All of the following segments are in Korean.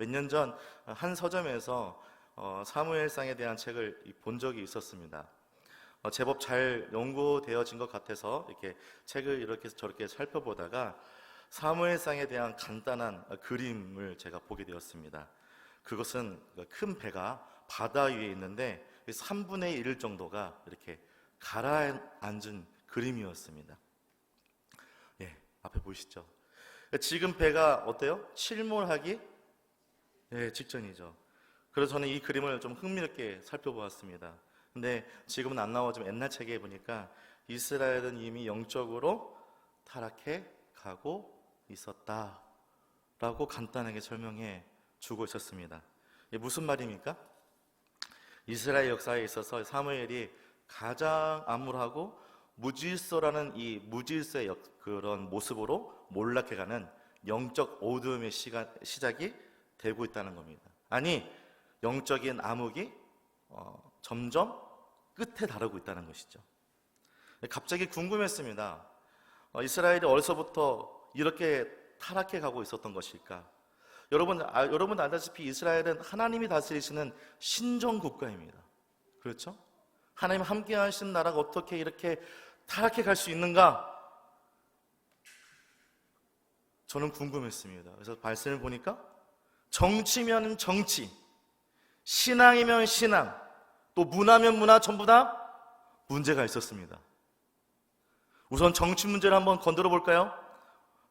몇 년 전 한 서점에서 사무엘상에 대한 책을 본 적이 있었습니다. 제법 잘 연구되어진 것 같아서 이렇게 책을 이렇게 저렇게 살펴보다가 사무엘상에 대한 간단한 그림을 제가 보게 되었습니다. 그것은 큰 배가 바다 위에 있는데 3분의 1 정도가 이렇게 가라앉은 그림이었습니다. 예, 앞에 보이시죠? 지금 배가 어때요? 침몰하기 직전이죠. 그래서 저는 이 그림을 좀 흥미롭게 살펴보았습니다. 근데 지금은 안 나오지만 옛날 책에 보니까 이스라엘은 이미 영적으로 타락해 가고 있었다라고 간단하게 설명해 주고 있었습니다. 이게 무슨 말입니까? 이스라엘 역사에 있어서 사무엘이 가장 암울하고 무질서라는 이 무질서의 그런 모습으로 몰락해가는 영적 어두움의 시작이 되고 있다는 겁니다. 아니, 영적인 암흑이 점점 끝에 다루고 있다는 것이죠. 갑자기 궁금했습니다. 이스라엘이 어려서부터 이렇게 타락해 가고 있었던 것일까? 여러분 알다시피 이스라엘은 하나님이 다스리시는 신정 국가입니다. 그렇죠? 하나님 함께 하시는 나라가 어떻게 이렇게 타락해 갈 수 있는가? 저는 궁금했습니다. 그래서 말씀을 보니까 정치면 정치, 신앙이면 신앙, 또 문화면 문화, 전부 다 문제가 있었습니다. 우선 정치 문제를 한번 건드려 볼까요?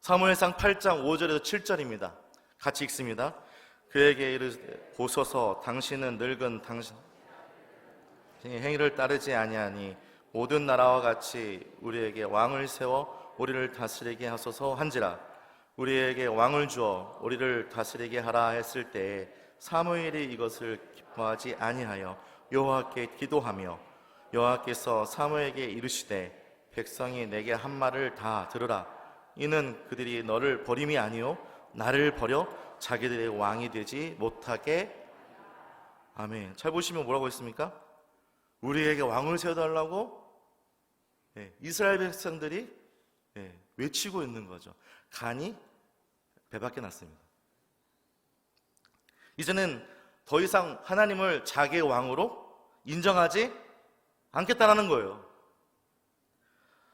사무엘상 8장 5절에서 7절입니다. 같이 읽습니다. 그에게 이르되 보소서 당신은 늙은 당신의 행위를 따르지 아니하니 모든 나라와 같이 우리에게 왕을 세워 우리를 다스리게 하소서 한지라. 우리에게 왕을 주어 우리를 다스리게 하라 했을 때에 사무엘이 이것을 기뻐하지 아니하여 여호와께 기도하며 여호와께서 사무엘에게 이르시되 백성이 내게 한 말을 다 들으라. 이는 그들이 너를 버림이 아니요 나를 버려 자기들의 왕이 되지 못하게. 아멘. 잘 보시면 뭐라고 했습니까? 우리에게 왕을 세워달라고 이스라엘 백성들이 외치고 있는 거죠. 간이 배밖에 났습니다. 이제는 더 이상 하나님을 자기의 왕으로 인정하지 않겠다라는 거예요.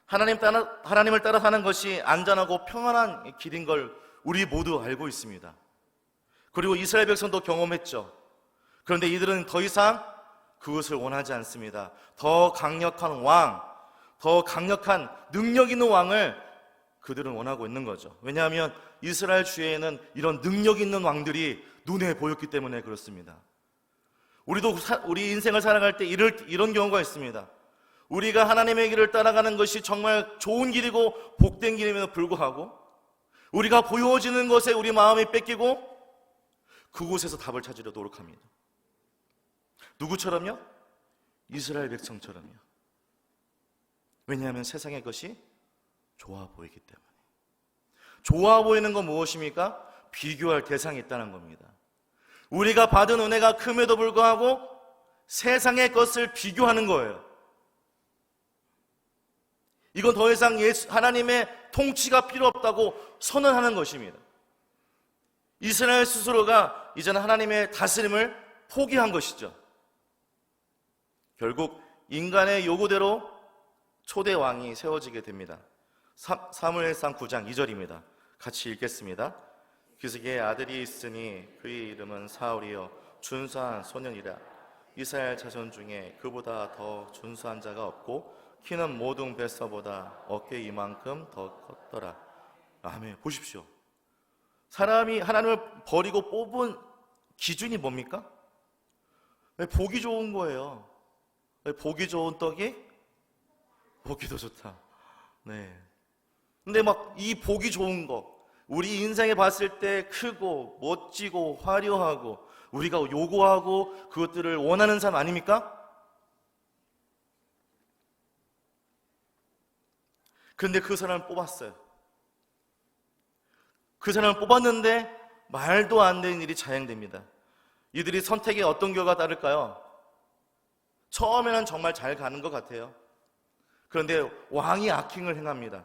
하나님을 따라 사는 것이 안전하고 평안한 길인 걸 우리 모두 알고 있습니다. 그리고 이스라엘 백성도 경험했죠. 그런데 이들은 더 이상 그것을 원하지 않습니다. 더 강력한 왕, 더 강력한 능력 있는 왕을 그들은 원하고 있는 거죠. 왜냐하면 이스라엘 주위에는 이런 능력 있는 왕들이 눈에 보였기 때문에 그렇습니다. 우리도 우리 인생을 살아갈 때 이런 경우가 있습니다. 우리가 하나님의 길을 따라가는 것이 정말 좋은 길이고 복된 길임에도 불구하고 우리가 보여지는 것에 우리 마음이 뺏기고 그곳에서 답을 찾으려 노력합니다. 누구처럼요? 이스라엘 백성처럼요. 왜냐하면 세상의 것이 좋아 보이기 때문에. 좋아 보이는 건 무엇입니까? 비교할 대상이 있다는 겁니다. 우리가 받은 은혜가 큼에도 불구하고 세상의 것을 비교하는 거예요. 이건 더 이상 하나님의 통치가 필요 없다고 선언하는 것입니다. 이스라엘 스스로가 이제는 하나님의 다스림을 포기한 것이죠. 결국 인간의 요구대로 초대 왕이 세워지게 됩니다. 사무엘상 9장 2절입니다. 같이 읽겠습니다. 그의 아들이 있으니 그의 이름은 사울이요 준수한 소년이라. 이스라엘 자손 중에 그보다 더 준수한 자가 없고 키는 모든 뱃서보다 어깨 이만큼 더 컸더라. 아멘. 보십시오. 사람이 하나님을 버리고 뽑은 기준이 뭡니까? 보기 좋은 거예요. 보기 좋은 떡이 먹기도 좋다. 네. 근데 막 이 보기 좋은 거, 우리 인생에 봤을 때 크고 멋지고 화려하고 우리가 요구하고 그것들을 원하는 사람 아닙니까? 그런데 그 사람을 뽑았어요. 그 사람을 뽑았는데 말도 안 되는 일이 자행됩니다. 이들이 선택에 어떤 결과가 따를까요? 처음에는 정말 잘 가는 것 같아요. 그런데 왕이 악행을 행합니다.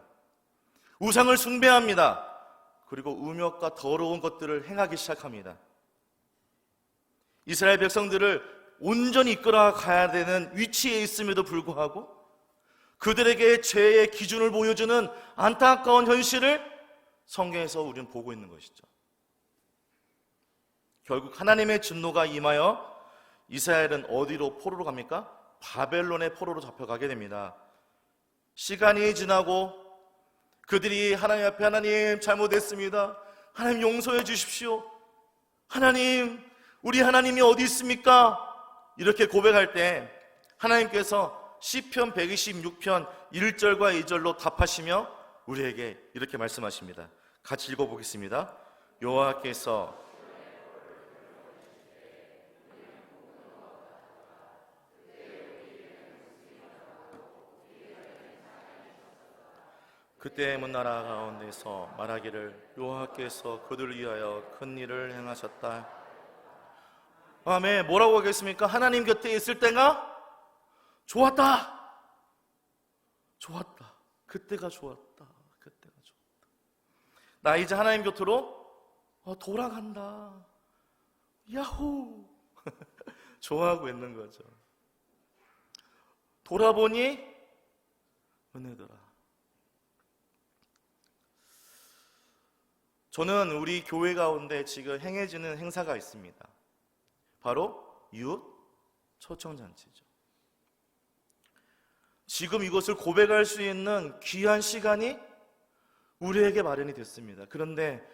우상을 숭배합니다. 그리고 음욕과 더러운 것들을 행하기 시작합니다. 이스라엘 백성들을 온전히 이끌어 가야 되는 위치에 있음에도 불구하고 그들에게 죄의 기준을 보여주는 안타까운 현실을 성경에서 우리는 보고 있는 것이죠. 결국 하나님의 진노가 임하여 이스라엘은 어디로 포로로 갑니까? 바벨론의 포로로 잡혀가게 됩니다. 시간이 지나고 그들이 하나님 앞에 하나님 잘못했습니다. 하나님 용서해 주십시오. 하나님, 우리 하나님이 어디 있습니까? 이렇게 고백할 때 하나님께서 시편 126편 1절과 2절로 답하시며 우리에게 이렇게 말씀하십니다. 같이 읽어보겠습니다. 여호와께서 그때 문나라 가운데서 말하기를 여호와께서 그들을 위하여 큰 일을 행하셨다. 아멘. 뭐라고 하겠습니까? 하나님 곁에 있을 때가 좋았다. 좋았다. 그때가 좋았다. 그때가 좋았다. 나 이제 하나님 곁으로 돌아간다. 야호. 좋아하고 있는 거죠. 돌아보니 은혜더라. 저는 우리 교회 가운데 지금 행해지는 행사가 있습니다. 바로 이웃 초청잔치죠. 지금 이것을 고백할 수 있는 귀한 시간이 우리에게 마련이 됐습니다. 그런데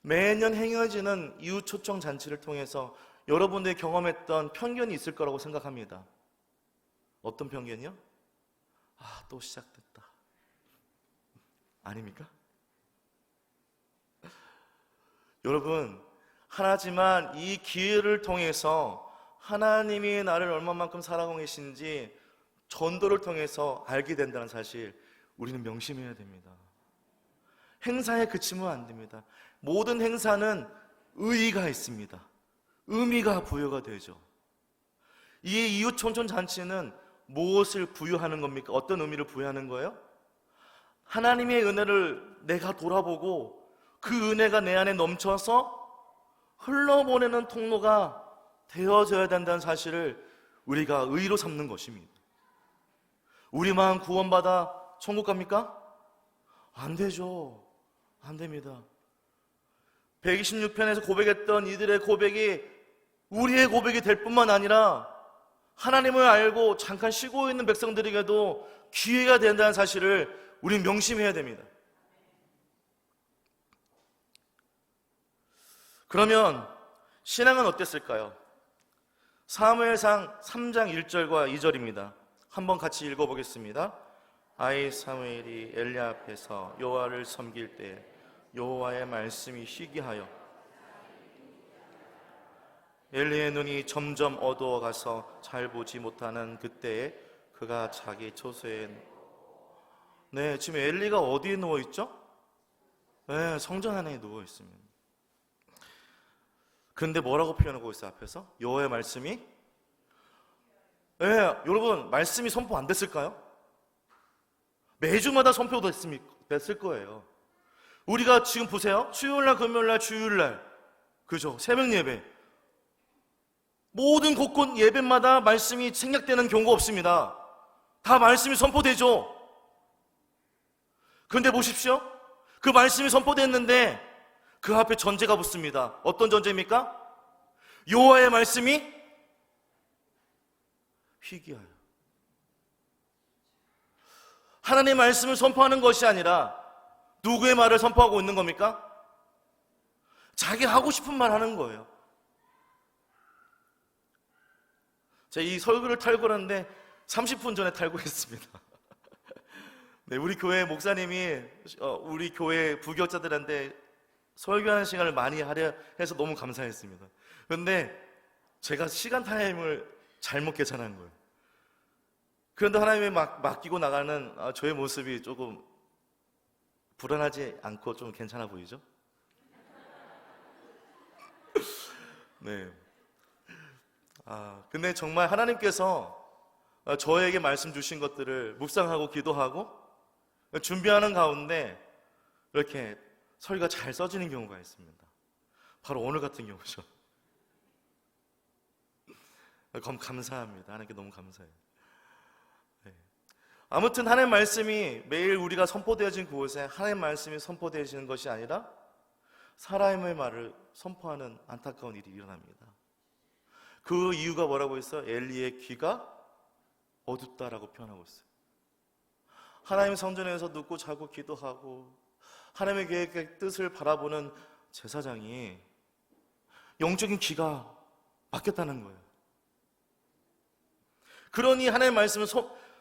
매년 행해지는 이웃 초청잔치를 통해서 여러분들이 경험했던 편견이 있을 거라고 생각합니다. 어떤 편견이요? 또 시작됐다. 아닙니까? 여러분, 하나지만 이 기회를 통해서 하나님이 나를 얼마만큼 사랑하고 계신지 전도를 통해서 알게 된다는 사실 우리는 명심해야 됩니다. 행사에 그치면 안 됩니다. 모든 행사는 의의가 있습니다. 의미가 부여가 되죠. 이 이웃 촌촌 잔치는 무엇을 부여하는 겁니까? 어떤 의미를 부여하는 거예요? 하나님의 은혜를 내가 돌아보고 그 은혜가 내 안에 넘쳐서 흘러보내는 통로가 되어져야 된다는 사실을 우리가 의로 삼는 것입니다. 우리만 구원받아 천국 갑니까? 안 되죠. 안 됩니다. 126편에서 고백했던 이들의 고백이 우리의 고백이 될 뿐만 아니라 하나님을 알고 잠깐 쉬고 있는 백성들에게도 기회가 된다는 사실을 우리는 명심해야 됩니다. 그러면 신앙은 어땠을까요? 사무엘상 3장 1절과 2절입니다. 한번 같이 읽어보겠습니다. 아이 사무엘이 엘리 앞에서 여호와를 섬길 때 여호와의 말씀이 희귀하여 엘리의 눈이 점점 어두워가서 잘 보지 못하는 그때에 그가 자기 처소에 지금 엘리가 어디에 누워있죠? 성전 안에 누워있습니다. 그런데 뭐라고 표현하고 있어요? 앞에서 여호와의 말씀이 여러분, 말씀이 선포 안 됐을까요? 매주마다 선포됐을 거예요. 우리가 지금 보세요. 수요일날, 금요일날, 주일날, 그죠? 새벽 예배, 모든 곳곳 예배마다 말씀이 생략되는 경우가 없습니다. 다 말씀이 선포되죠. 그런데 보십시오. 그 말씀이 선포됐는데 그 앞에 전제가 붙습니다. 어떤 전제입니까? 여호와의 말씀이 희귀하여. 하나님의 말씀을 선포하는 것이 아니라 누구의 말을 선포하고 있는 겁니까? 자기 하고 싶은 말 하는 거예요. 제가 이 설교를 탈거하는데 30분 전에 탈거했습니다. 우리 교회 목사님이 우리 교회 부교자들한테 설교하는 시간을 많이 하려 해서 너무 감사했습니다. 그런데 제가 시간 타임을 잘못 계산한 거예요. 그런데 하나님이 맡기고 나가는 저의 모습이 조금 불안하지 않고 좀 괜찮아 보이죠? 근데 정말 하나님께서 저에게 말씀 주신 것들을 묵상하고 기도하고 준비하는 가운데 이렇게 설교가 잘 써지는 경우가 있습니다. 바로 오늘 같은 경우죠. 감사합니다. 하나님께 너무 감사해요. 네. 아무튼 하나님 말씀이 매일 우리가 선포되어진 그곳에 하나님 말씀이 선포되어지는 것이 아니라 사람의 말을 선포하는 안타까운 일이 일어납니다. 그 이유가 뭐라고 했어요? 엘리의 귀가 어둡다라고 표현하고 있어요. 하나님 성전에서 눕고 자고 기도하고 하나님의 계획의 뜻을 바라보는 제사장이 영적인 귀가 막혔다는 거예요. 그러니 하나님의 말씀을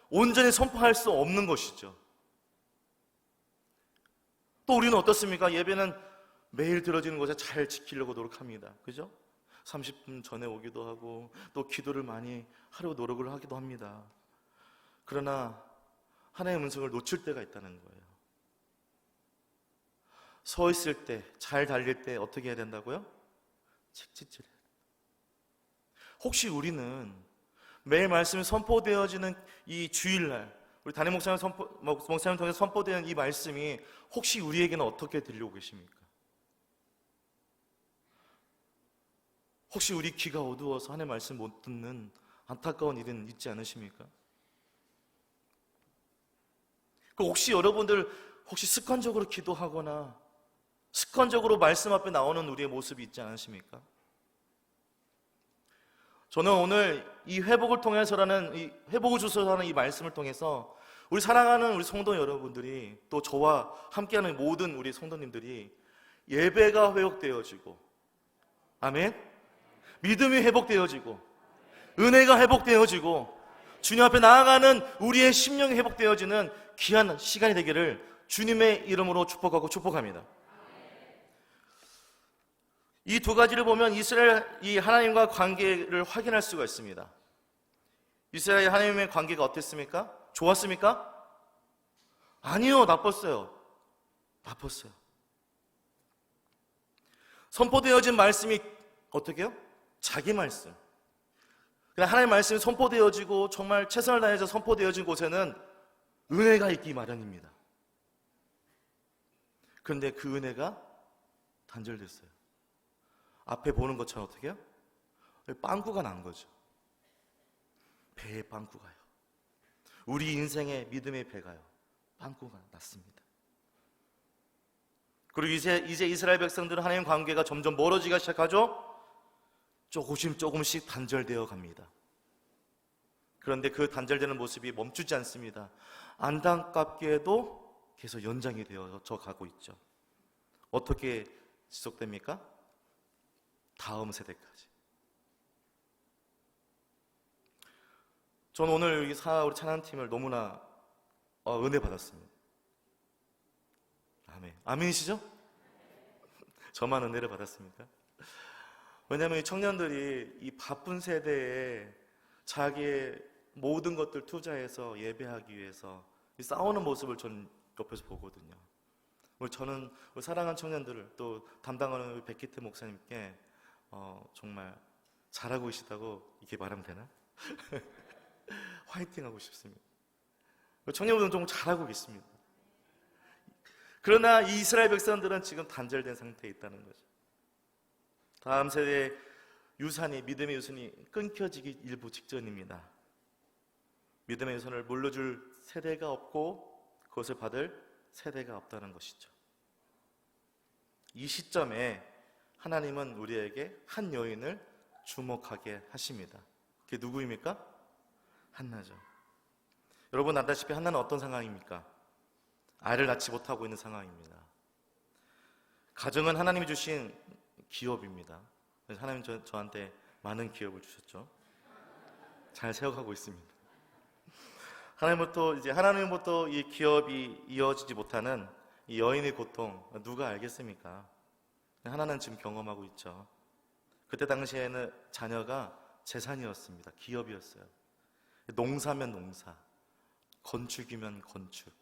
온전히 선포할 수 없는 것이죠. 또 우리는 어떻습니까? 예배는 매일 들어지는 곳에 잘 지키려고 노력합니다. 그죠? 30분 전에 오기도 하고 또 기도를 많이 하려고 노력을 하기도 합니다. 그러나 하나님의 음성을 놓칠 때가 있다는 거예요. 서 있을 때, 잘 달릴 때 어떻게 해야 된다고요? 책짓질 해야 돼요. 혹시 우리는 매일 말씀이 선포되어지는 이 주일날 우리 담임 목사님 통해서 선포되는 이 말씀이 혹시 우리에게는 어떻게 들려오고 계십니까? 혹시 우리 귀가 어두워서 하나님의 말씀 못 듣는 안타까운 일은 있지 않으십니까? 혹시 여러분들 혹시 습관적으로 기도하거나 습관적으로 말씀 앞에 나오는 우리의 모습이 있지 않으십니까? 저는 오늘 이 회복을 통해서라는 이 회복을 주소서라는 이 말씀을 통해서 우리 사랑하는 우리 성도 여러분들이 또 저와 함께하는 모든 우리 성도님들이 예배가 회복되어지고 아멘? 믿음이 회복되어지고 은혜가 회복되어지고 주님 앞에 나아가는 우리의 심령이 회복되어지는 귀한 시간이 되기를 주님의 이름으로 축복하고 축복합니다. 이 두 가지를 보면 이스라엘 이 하나님과 관계를 확인할 수가 있습니다. 이스라엘 하나님의 관계가 어땠습니까? 좋았습니까? 아니요, 나빴어요. 나빴어요. 선포되어진 말씀이 어떻게 해요? 자기 말씀. 하나님의 말씀이 선포되어지고 정말 최선을 다해서 선포되어진 곳에는 은혜가 있기 마련입니다. 그런데 그 은혜가 단절됐어요. 앞에 보는 것처럼 어떻게 해요? 빵꾸가 난 거죠. 배에 빵꾸가요. 우리 인생의 믿음의 배가요. 빵꾸가 났습니다. 그리고 이제 이스라엘 백성들은 하나님 관계가 점점 멀어지기 시작하죠. 조금씩 단절되어 갑니다. 그런데 그 단절되는 모습이 멈추지 않습니다. 안타깝게도 계속 연장이 되어져 가고 있죠. 어떻게 지속됩니까? 다음 세대까지. 저는 오늘 여기 우리 찬양팀을 너무나 은혜 받았습니다. 아멘. 아멘이시죠? 저만 은혜를 받았습니까? 왜냐하면 이 청년들이 이 바쁜 세대에 자기의 모든 것들 투자해서 예배하기 위해서 싸우는 모습을 저는 옆에서 보거든요. 저는 우리 사랑하는 청년들을 또 담당하는 우리 백기태 목사님께 정말 잘하고 계시다고 이렇게 말하면 되나? 화이팅 하고 싶습니다. 청년분들은 좀 잘하고 계십니다. 그러나 이 이스라엘 백성들은 지금 단절된 상태에 있다는 거죠. 다음 세대의 유산이, 믿음의 유산이 끊겨지기 일부 직전입니다. 믿음의 유산을 물려줄 세대가 없고 그것을 받을 세대가 없다는 것이죠. 이 시점에 하나님은 우리에게 한 여인을 주목하게 하십니다. 그게 누구입니까? 한나죠. 여러분 알다시피 한나는 어떤 상황입니까? 아이를 낳지 못하고 있는 상황입니다. 가정은 하나님이 주신 기업입니다. 하나님 저한테 많은 기업을 주셨죠. 잘 세워가고 있습니다. 하나님부터 이 기업이 이어지지 못하는 이 여인의 고통 누가 알겠습니까? 하나는 지금 경험하고 있죠. 그때 당시에는 자녀가 재산이었습니다. 기업이었어요. 농사면 농사, 건축이면 건축.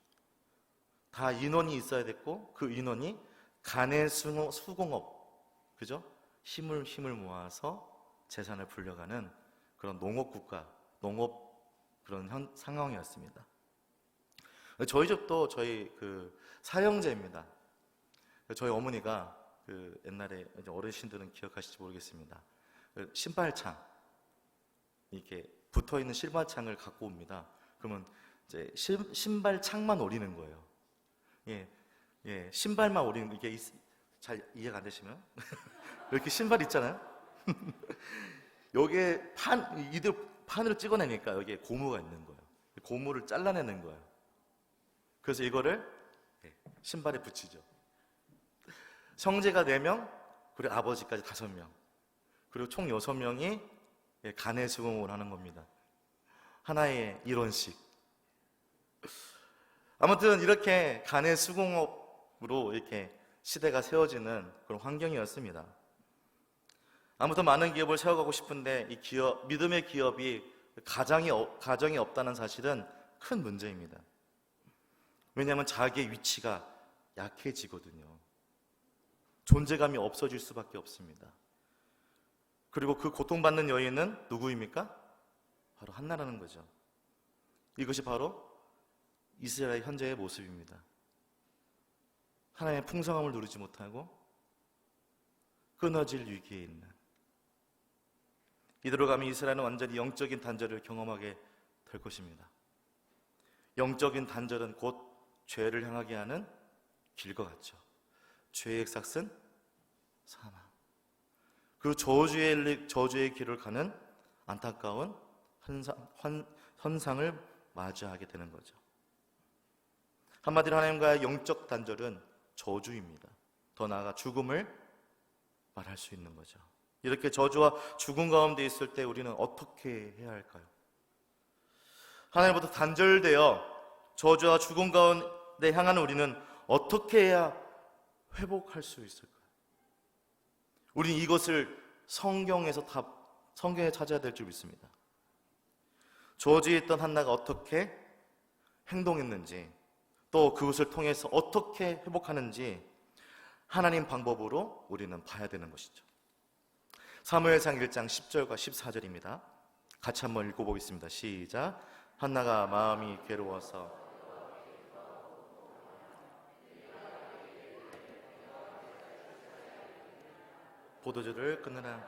다 인원이 있어야 됐고 그 인원이 간의 수공업, 그죠? 힘을 모아서 재산을 불려가는 그런 농업국가, 농업 그런 상황이었습니다. 저희 집도 저희 사형제입니다. 저희 어머니가 옛날에 어르신들은 기억하실지 모르겠습니다. 신발창, 이렇게 붙어 있는 신발창을 갖고 옵니다. 그러면 이제 신발창만 오리는 거예요. 신발만 오리는 이게 잘 이해가 안 되시면 이렇게 신발 있잖아요. 여기에 이들 판으로 찍어내니까 여기에 고무가 있는 거예요. 고무를 잘라내는 거예요. 그래서 이거를 신발에 붙이죠. 형제가 4명, 그리고 아버지까지 5명, 그리고 총 6명이 간의 수공을 하는 겁니다. 하나의 이론식. 아무튼 이렇게 간의 수공업으로 이렇게 시대가 세워지는 그런 환경이었습니다. 아무튼 많은 기업을 세워가고 싶은데 이 믿음의 기업이 가정이 없다는 사실은 큰 문제입니다. 왜냐하면 자기의 위치가 약해지거든요. 존재감이 없어질 수밖에 없습니다. 그리고 그 고통받는 여인은 누구입니까? 바로 한나라는 거죠. 이것이 바로 이스라엘 현재의 모습입니다. 하나님의 풍성함을 누리지 못하고 끊어질 위기에 있는, 이대로 가면 이스라엘은 완전히 영적인 단절을 경험하게 될 것입니다. 영적인 단절은 곧 죄를 향하게 하는 길과 같죠. 죄의 삭은 사망. 그 저주의 길을 가는 안타까운 현상을 맞이하게 되는 거죠. 한마디로 하나님과의 영적 단절은 저주입니다. 더 나아가 죽음을 말할 수 있는 거죠. 이렇게 저주와 죽음 가운데 있을 때 우리는 어떻게 해야 할까요? 하나님부터 단절되어 저주와 죽음 가운데 향하는 우리는 어떻게 해야 회복할 수 있을까요? 우리는 이것을 성경에 찾아야 될 줄 믿습니다. 저주에 있던 한나가 어떻게 행동했는지, 또 그것을 통해서 어떻게 회복하는지 하나님 방법으로 우리는 봐야 되는 것이죠. 사무엘상 1장 10절과 14절입니다. 같이 한번 읽어보겠습니다. 시작. 한나가 마음이 괴로워서 포도주를 끊으라.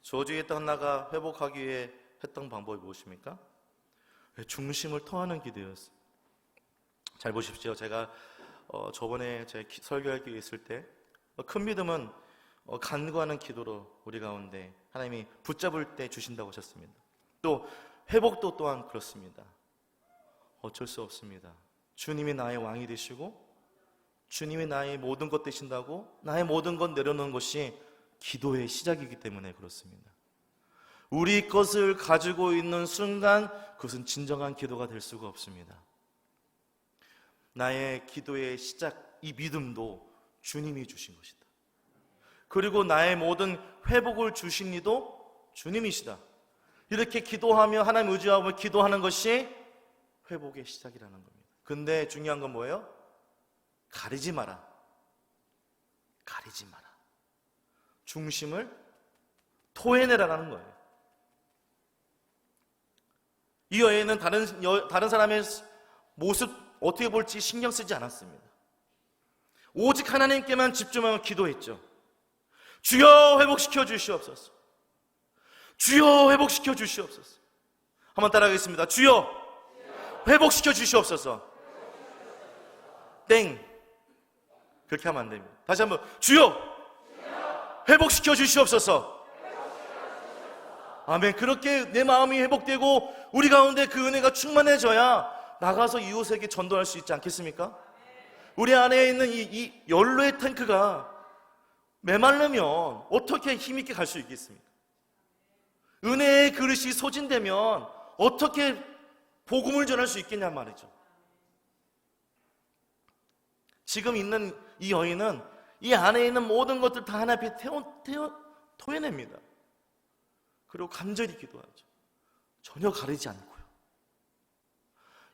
저주에 있던 한나가 회복하기 위해 했던 방법이 무엇입니까? 중심을 토하는 기도였어요. 잘 보십시오. 제가 저번에 제 설교할 기회 있을 때 큰 믿음은 간구하는 기도로 우리 가운데 하나님이 붙잡을 때 주신다고 하셨습니다. 또 회복도 또한 그렇습니다. 어쩔 수 없습니다. 주님이 나의 왕이 되시고 주님이 나의 모든 것 되신다고 나의 모든 것 내려놓는 것이 기도의 시작이기 때문에 그렇습니다. 우리 것을 가지고 있는 순간 그것은 진정한 기도가 될 수가 없습니다. 나의 기도의 시작, 이 믿음도 주님이 주신 것이다. 그리고 나의 모든 회복을 주신 이도 주님이시다. 이렇게 기도하며 하나님 의지하며 기도하는 것이 회복의 시작이라는 겁니다. 근데 중요한 건 뭐예요? 가리지 마라. 가리지 마라. 중심을 토해내라는 거예요. 이 여인은 다른 사람의 모습 어떻게 볼지 신경 쓰지 않았습니다. 오직 하나님께만 집중하며 기도했죠. 주여 회복시켜 주시옵소서. 주여 회복시켜 주시옵소서. 한번 따라하겠습니다. 주여 회복시켜 주시옵소서. 땡. 그렇게 하면 안 됩니다. 다시 한번 주여 회복시켜 주시옵소서. 아멘. 그렇게 내 마음이 회복되고 우리 가운데 그 은혜가 충만해져야 나가서 이웃에게 전도할 수 있지 않겠습니까? 우리 안에 있는 이 연료의 탱크가 메말르면 어떻게 힘있게 갈 수 있겠습니까? 은혜의 그릇이 소진되면 어떻게 복음을 전할 수 있겠냐 말이죠. 지금 있는 이 여인은 이 안에 있는 모든 것들 다 하나 앞에 토해냅니다. 그리고 간절히 기도하죠. 전혀 가리지 않고요.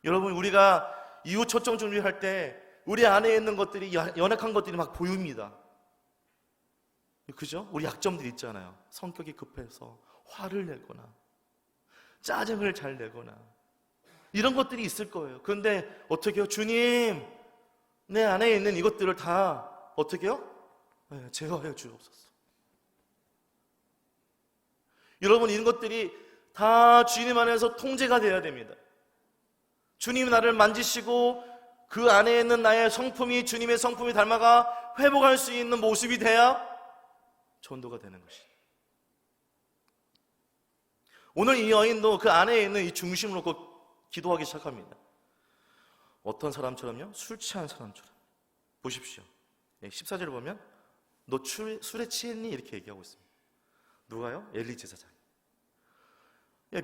여러분, 우리가 이웃 초청 준비할 때 우리 안에 있는 것들이, 연약한 것들이 막 보입니다. 그죠? 우리 약점들이 있잖아요. 성격이 급해서 화를 내거나 짜증을 잘 내거나 이런 것들이 있을 거예요. 그런데 어떻게 해요? 주님, 내 안에 있는 이것들을 다 어떻게 해요? 제거해 주옵소서. 여러분, 이런 것들이 다 주님 안에서 통제가 되어야 됩니다. 주님 나를 만지시고 그 안에 있는 나의 성품이 주님의 성품이 닮아가 회복할 수 있는 모습이 돼야 전도가 되는 것이죠. 오늘 이 여인도 그 안에 있는 이 중심을 놓고 기도하기 시작합니다. 어떤 사람처럼요? 술 취한 사람처럼. 보십시오. 14절을 보면 너 술에 취했니? 이렇게 얘기하고 있습니다. 누가요? 엘리 제사장.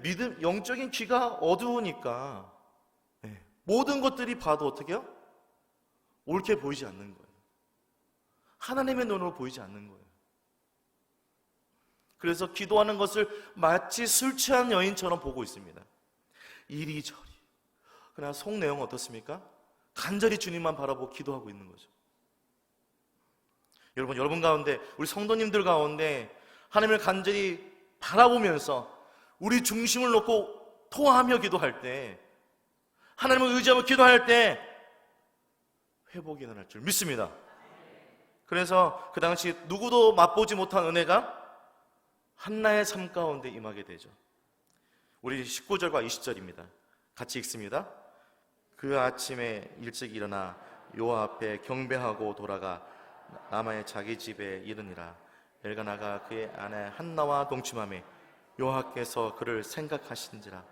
믿음, 영적인 귀가 어두우니까 모든 것들이 봐도 어떻게 해요? 옳게 보이지 않는 거예요. 하나님의 눈으로 보이지 않는 거예요. 그래서 기도하는 것을 마치 술 취한 여인처럼 보고 있습니다. 이리저리. 그러나 속 내용은 어떻습니까? 간절히 주님만 바라보고 기도하고 있는 거죠. 여러분 가운데, 우리 성도님들 가운데 하나님을 간절히 바라보면서 우리 중심을 놓고 토하며 기도할 때, 하나님을 의지하며 기도할 때 회복이 일어날 줄 믿습니다. 그래서 그 당시 누구도 맛보지 못한 은혜가 한나의 삶 가운데 임하게 되죠. 우리 19절과 20절입니다. 같이 읽습니다. 그 아침에 일찍 일어나 여호와 앞에 경배하고 돌아가 라마의 자기 집에 이르니라. 엘가나가 그의 아내 한나와 동침하며 여호와께서 그를 생각하신지라.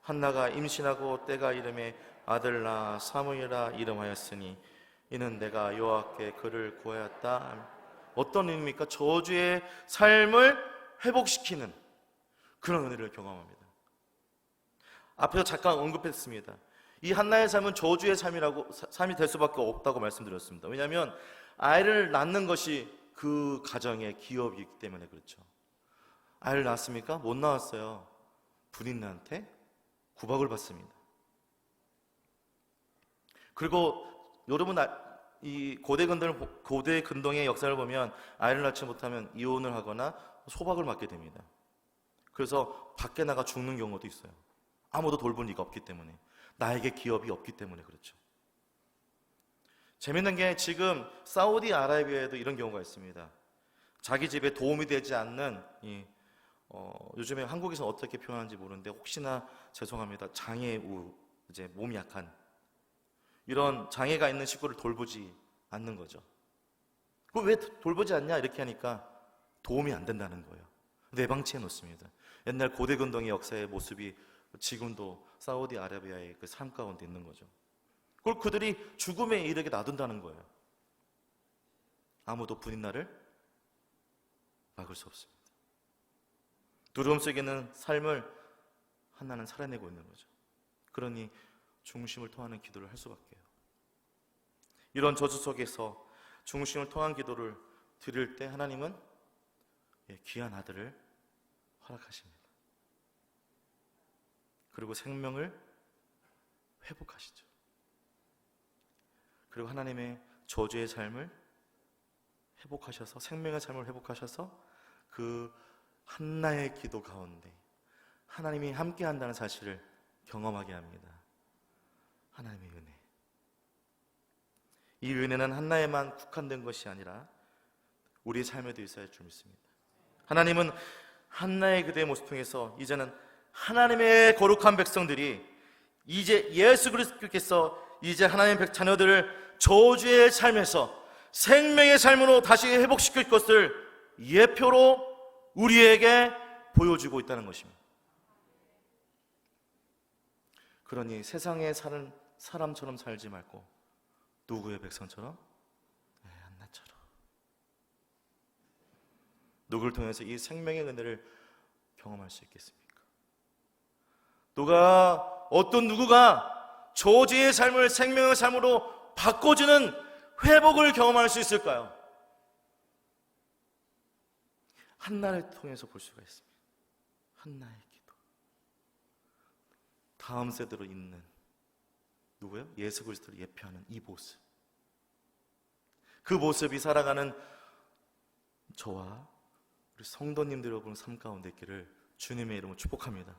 한나가 임신하고 때가 이름에 아들 낳아 사무엘이라 이름하였으니 이는 내가 여호와께 그를 구하였다. 어떤 의미입니까? 저주의 삶을 회복시키는 그런 은혜를 경험합니다. 앞에서 잠깐 언급했습니다. 이 한나의 삶은 저주의 삶이 될 수밖에 없다고 말씀드렸습니다. 왜냐하면 아이를 낳는 것이 그 가정의 기업이기 때문에 그렇죠. 아이를 낳았습니까? 못 낳았어요. 부인한테 구박을 받습니다. 그리고 여러분 이 고대 근동의 역사를 보면 아이를 낳지 못하면 이혼을 하거나 소박을 맞게 됩니다. 그래서 밖에 나가 죽는 경우도 있어요. 아무도 돌볼 리가 없기 때문에, 나에게 기업이 없기 때문에 그렇죠. 재밌는 게 지금 사우디아라비아에도 이런 경우가 있습니다. 자기 집에 도움이 되지 않는 요즘에 한국에서 어떻게 표현하는지 모르는데 혹시나 죄송합니다. 장애우, 이제 몸이 약한 이런 장애가 있는 식구를 돌보지 않는 거죠. 그거 왜 돌보지 않냐 이렇게 하니까 도움이 안 된다는 거예요. 내방치해 놓습니다. 옛날 고대 근동의 역사의 모습이 지금도 사우디아라비아의 그 삶 가운데 있는 거죠. 그걸 그들이 죽음에 이르게 놔둔다는 거예요. 아무도 분인날을 막을 수 없습니다. 두려움 속에 있는 삶을 한나는 살아내고 있는 거죠. 그러니 중심을 통하는 기도를 할 수밖에요. 이런 저주 속에서 중심을 통한 기도를 드릴 때 하나님은 귀한 아들을 허락하십니다. 그리고 생명을 회복하시죠. 그리고 하나님의 저주의 삶을 회복하셔서, 생명의 삶을 회복하셔서 그 한나의 기도 가운데 하나님이 함께 한다는 사실을 경험하게 합니다. 하나님의 은혜. 이 은혜는 한나에만 국한된 것이 아니라 우리의 삶에도 있어야 할 줄 믿습니다. 하나님은 한나의 그대의 모습 통해서 이제는 하나님의 거룩한 백성들이 이제 예수 그리스도께서 이제 하나님의 자녀들을 저주의 삶에서 생명의 삶으로 다시 회복시킬 것을 예표로 우리에게 보여주고 있다는 것입니다. 그러니 세상에 사는 사람처럼 살지 말고 누구의 백성처럼? 한나처럼. 누구를 통해서 이 생명의 은혜를 경험할 수 있겠습니까? 어떤 누구가 저주의 삶을 생명의 삶으로 바꿔주는 회복을 경험할 수 있을까요? 한나를 통해서 볼 수가 있습니다. 한나의 기도. 다음 세대로 있는 누구요? 예수 그리스도를 예표하는 이 모습. 그 모습이 살아가는 저와 우리 성도님들 여러분 삶 가운데 있기를 주님의 이름으로 축복합니다.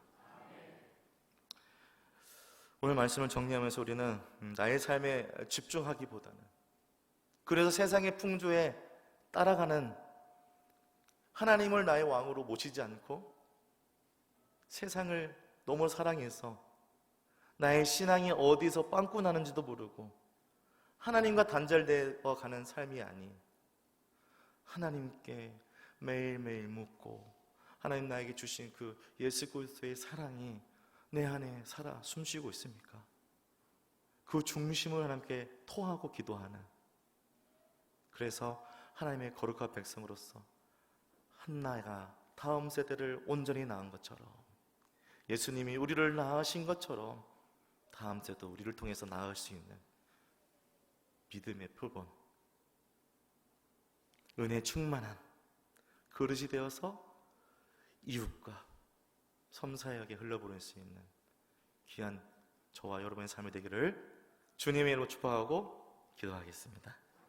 오늘 말씀을 정리하면서 우리는 나의 삶에 집중하기보다는, 그래서 세상의 풍조에 따라가는 하나님을 나의 왕으로 모시지 않고 세상을 너무 사랑해서 나의 신앙이 어디서 빵꾸 나는지도 모르고 하나님과 단절되어 가는 삶이 아닌 하나님께 매일매일 묻고 하나님 나에게 주신 그 예수 그리스도의 사랑이 내 안에 살아 숨쉬고 있습니까? 그 중심을 하나님께 토하고 기도하는, 그래서 하나님의 거룩한 백성으로서 한나가 다음 세대를 온전히 낳은 것처럼, 예수님이 우리를 낳으신 것처럼 다음 세대도 우리를 통해서 낳을 수 있는 믿음의 표본, 은혜 충만한 그릇이 되어서 이웃과 섬사역에 흘러보낼 수 있는 귀한 저와 여러분의 삶이 되기를 주님의 이름으로 축복하고 기도하겠습니다.